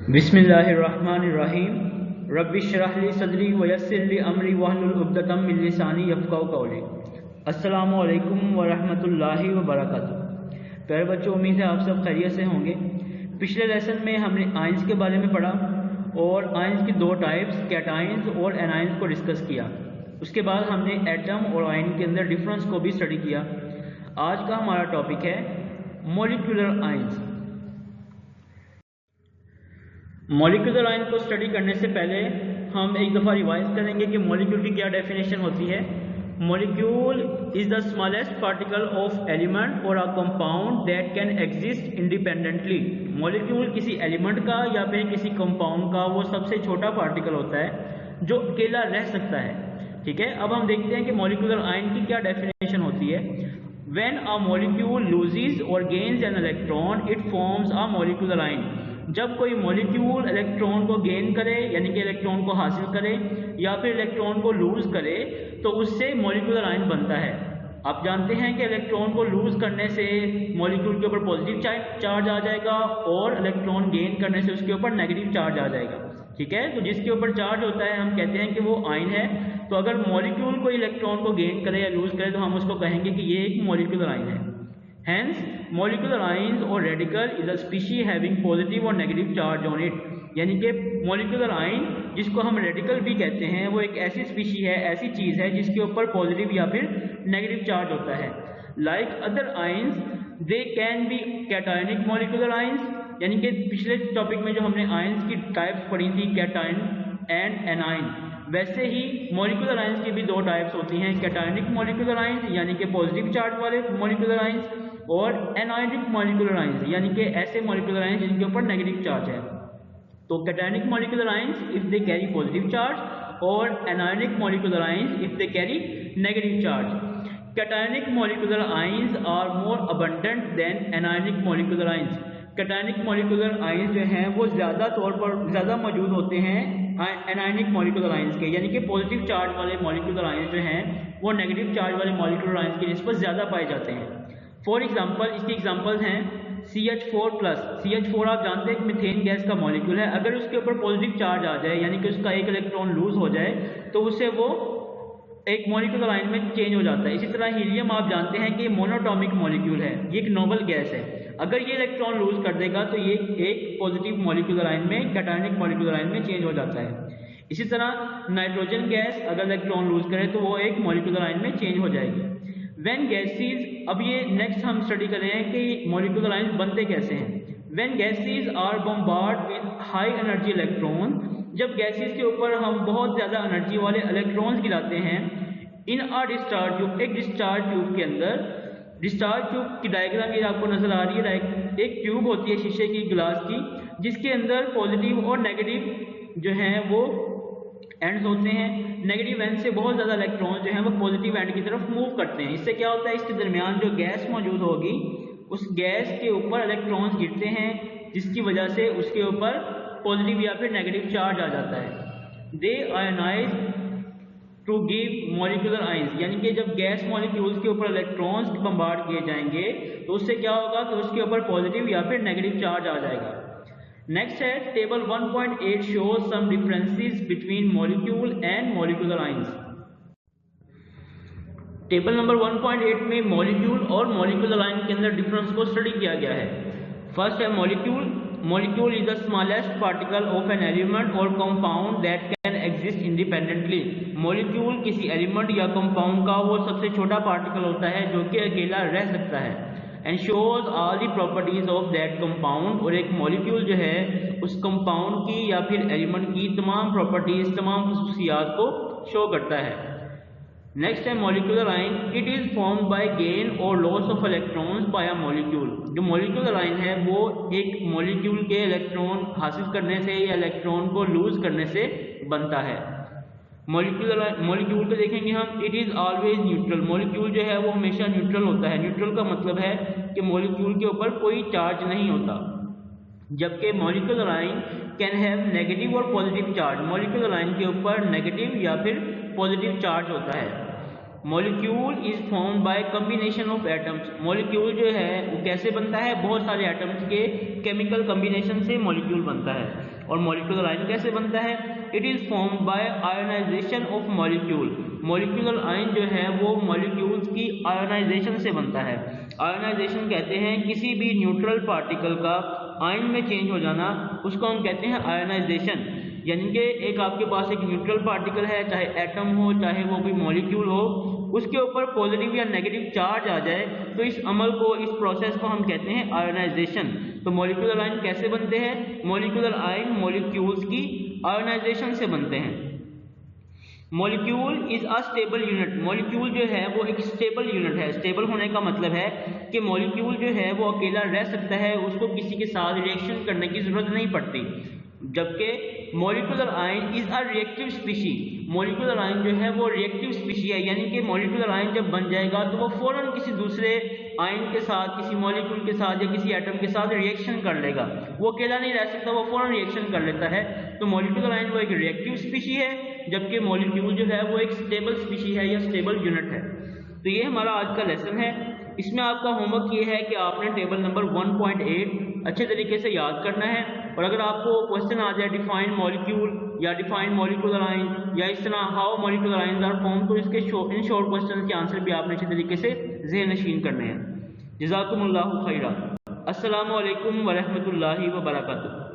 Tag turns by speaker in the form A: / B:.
A: बिस्मिल्लाहिर्रहमानिर्रहीम। रब्बि इश्रह ली सदरी व यस्सिर ली अमरी वहलुल उक़दतम मिन लिसानी यफ़क़हू क़ौली। अस्सलामु अलैकुम व रहमतुल्लाहि व बरकातुहू। प्यारे बच्चों, उम्मीद है आप सब खैरियत से होंगे। पिछले लेसन में हमने आयंस के बारे में पढ़ा और आयंस की दो टाइप्स कैटायंस और एनायंस को डिस्कस किया। उसके बाद हमने एटम और आयन के अंदर डिफरेंस को भी स्टडी किया। आज का हमारा टॉपिक है मॉलिक्यूलर आयंस। मॉलिक्यूलर आयन को स्टडी करने से पहले हम एक दफ़ा रिवाइज करेंगे कि मॉलिक्यूल की क्या डेफिनेशन होती है। Molecule is the smallest particle of element और a compound that can exist independently. Molecule किसी एलिमेंट का या फिर किसी कंपाउंड का वो सबसे छोटा पार्टिकल होता है जो अकेला रह सकता है। ठीक है, अब हम देखते हैं कि मॉलिक्यूलर आयन की क्या डेफिनेशन होती है। व्हेन अ मॉलिक्यूल लूजेस और gains an electron it forms a molecular ion. जब कोई मॉलिक्यूल इलेक्ट्रॉन को गेन करे यानी कि इलेक्ट्रॉन को हासिल करे या फिर इलेक्ट्रॉन को लूज करे तो उससे मॉलिक्यूलर आयन बनता है। आप जानते हैं कि इलेक्ट्रॉन को लूज करने से मॉलिक्यूल के ऊपर पॉजिटिव चार्ज आ जाएगा और इलेक्ट्रॉन गेन करने से उसके ऊपर नेगेटिव चार्ज आ जाएगा। ठीक है, तो जिसके ऊपर चार्ज होता है हम कहते हैं कि वो आयन है। तो अगर मॉलिक्यूल कोई इलेक्ट्रॉन को गेन करे या लूज करे तो हम उसको कहेंगे कि ये एक मॉलिक्यूलर आयन है। Hence, molecular ions or radical is a species having positive or negative charge on it। यानी कि molecular ion जिसको हम रेडिकल भी कहते हैं वो एक ऐसी स्पीशी है, ऐसी चीज़ है जिसके ऊपर पॉजिटिव या फिर नेगेटिव चार्ज होता है। Like other ions, they can be cationic molecular ions। यानी कि पिछले टॉपिक में जो हमने आयंस की टाइप्स पढ़ी थी कैटायन एंड एनायन, वैसे ही मॉलिक्यूलर आयंस की भी दो टाइप्स होती हैं। कैटायनिक मॉलिक्यूलर आयंस यानी कि पॉजिटिव चार्ज वाले मॉलिक्यूलर आयंस और एनायनिक मॉलिक्यूलर आयंस यानी कि ऐसे मॉलिक्यूलर आयंस जिनके ऊपर नेगेटिव चार्ज है। तो cationic molecular ions if they carry positive charge और anionic molecular ions if they carry negative charge. Cationic molecular ions are more abundant than anionic molecular ions. Cationic molecular ions जो हैं वो ज़्यादा मौजूद होते हैं एनायनिक मॉलिक्यूलर आयंस के, यानी कि पॉजिटिव चार्ज वाले मॉलिक्यूलर आयंस जो हैं वो नेगेटिव चार्ज वाले मॉलिक्यूलर आयंस की निस्बत ज़्यादा पाए जाते हैं। फॉर एग्जाम्पल, इसके एग्जाम्पल्स हैं CH4+। CH4 आप जानते हैं कि मीथेन गैस का मॉलिक्यूल है। अगर उसके ऊपर पॉजिटिव चार्ज आ जाए यानी कि उसका एक इलेक्ट्रॉन लूज हो जाए तो उससे वो एक मॉलिक्यूलर आयन में चेंज हो जाता है। इसी तरह हीलियम आप जानते हैं कि मोनोटॉमिक मॉलिक्यूल है, ये एक नोबल गैस है। अगर ये इलेक्ट्रॉन लूज कर देगा तो ये एक पॉजिटिव मॉलिक्यूलर आयन में कैटायनिक मॉलिक्यूलर आयन में चेंज हो जाता है। इसी तरह नाइट्रोजन गैस अगर इलेक्ट्रॉन लूज करे तो वो एक मॉलिक्यूलर आयन में चेंज हो जाएगी। व्हेन गैसेस, अब ये नेक्स्ट हम स्टडी कर रहे हैं कि मॉलिक्यूलर आयंस बनते कैसे हैं। When gases are bombarded with high energy electron, जब गैसेस के ऊपर हम बहुत ज़्यादा एनर्जी वाले इलेक्ट्रॉन्स गिराते हैं इन अ डिस्चार्ज ट्यूब, एक डिस्चार्ज ट्यूब के अंदर। डिस्चार्ज ट्यूब की डायग्राम ये आपको नजर आ रही है। एक ट्यूब होती है शीशे की, ग्लास की, जिसके अंदर पॉजिटिव और नेगेटिव जो हैं वो एंड्स होते हैं। नेगेटिव एंड से बहुत ज़्यादा इलेक्ट्रॉन जो हैं वो पॉजिटिव एंड की तरफ मूव करते हैं। इससे क्या होता है, इसके दरमियान जो गैस मौजूद होगी उस गैस के ऊपर इलेक्ट्रॉन्स गिरते हैं जिसकी वजह से उसके ऊपर पॉजिटिव या फिर नेगेटिव चार्ज आ जाता है। They ionize to give molecular ions, यानी कि जब गैस मॉलिक्यूल्स के ऊपर इलेक्ट्रॉन्स बम्बार्ड किए जाएंगे तो उससे क्या होगा कि उसके ऊपर पॉजिटिव या फिर नेगेटिव चार्ज आ जाएगा। नेक्स्ट है table 1.8 shows some differences between molecule and molecular ions। Table number 1.8 में मॉलिक्यूल और मॉलिक्यूलर आयन के अंदर डिफरेंस को स्टडी किया गया है। फर्स्ट है molecule. Molecule is the smallest particle of an element और compound that can exist independently. Molecule किसी एलिमेंट या कंपाउंड का वो सबसे छोटा पार्टिकल होता है जो कि अकेला रह सकता है। And shows all the properties of that compound, और एक मॉलिक्यूल जो है उस कंपाउंड की या फिर एलिमेंट की तमाम प्रॉपर्टीज, तमाम खसूसियात को शो करता है। नेक्स्ट है molecular ion. It is formed by gain और loss of electrons by a molecule. जो मॉलिक्यूलर आयन है वो एक मॉलिक्यूल के इलेक्ट्रॉन हासिल करने से या इलेक्ट्रॉन को लूज करने से बनता है। मॉलिक्यूल को देखेंगे हम, it is always neutral. Molecule जो है वो हमेशा न्यूट्रल होता है। न्यूट्रल का मतलब है कि मॉलिक्यूल के ऊपर कोई चार्ज नहीं होता, जबकि molecular ion can have negative और पॉजिटिव चार्ज। मॉलिक्यूलर आयन के ऊपर नेगेटिव या फिर पॉजिटिव चार्ज होता है। Molecule is formed bye combination of atoms. Molecule जो है वो कैसे बनता है, बहुत सारे एटम्स के केमिकल कम्बिनेशन से मॉलिक्यूल बनता है। और मॉलिक्यूलर आयन कैसे बनता है, it is formed by ionization of molecule. Molecular ion जो है वो मॉलिक्यूल्स की आयोनाइजेशन से बनता है। आयोनाइजेशन कहते हैं किसी भी न्यूट्रल पार्टिकल का आयन में चेंज हो जाना, उसको हम कहते हैं आयोनाइजेशन। यानी कि एक आपके पास एक न्यूट्रल पार्टिकल है, चाहे एटम हो चाहे वो कोई मॉलिक्यूल हो, उसके ऊपर पॉजिटिव या नेगेटिव चार्ज आ जाए तो इस अमल को, इस प्रोसेस को हम कहते हैं आयोनाइजेशन। तो मॉलिक्यूलर आयन कैसे बनते हैं, मॉलिक्यूलर आयन मॉलिक्यूल्स की आयोनाइजेशन से बनते हैं। Molecule is a stable unit. Molecule जो है वो एक स्टेबल यूनिट है। स्टेबल होने का मतलब है कि मॉलिक्यूल जो है वो अकेला रह सकता है, उसको किसी के साथ रिएक्शन करने की जरूरत नहीं पड़ती। जबकि molecular ion is a reactive species. Molecular ion जो है वो रिएक्टिव स्पीशी है, यानी कि मॉलिक्यूलर आयन जब बन जाएगा तो वो फौरन किसी दूसरे आयन के साथ, किसी मॉलिक्यूल के साथ या किसी एटम के साथ रिएक्शन कर लेगा। वो अकेला नहीं रह सकता, वो फौरन रिएक्शन कर लेता है। तो मॉलिक्यूलर आयन वो एक रिएक्टिव स्पीशी है, जबकि मॉलिक्यूल जो है वो एक स्टेबल स्पीशी है या स्टेबल यूनिट है। तो ये हमारा आज का लेसन है। इसमें आपका होमवर्क ये है कि आपने टेबल नंबर 1.8 अच्छे तरीके से याद करना है। और अगर आपको क्वेश्चन आ जाए डिफाइन मॉलिक्यूल या डिफाइन मॉलिक्यूलर आयन या इस तरह how molecular ions are form, तो इसके इन शॉर्ट क्वेश्चन के आंसर भी आपने अच्छे तरीके से ज़हन नशीन करने हैं। जज़ाकुमुल्लाहु खैरा। अस्सलामु अलैकुम व रहमतुल्लाहि व बरकातुहू।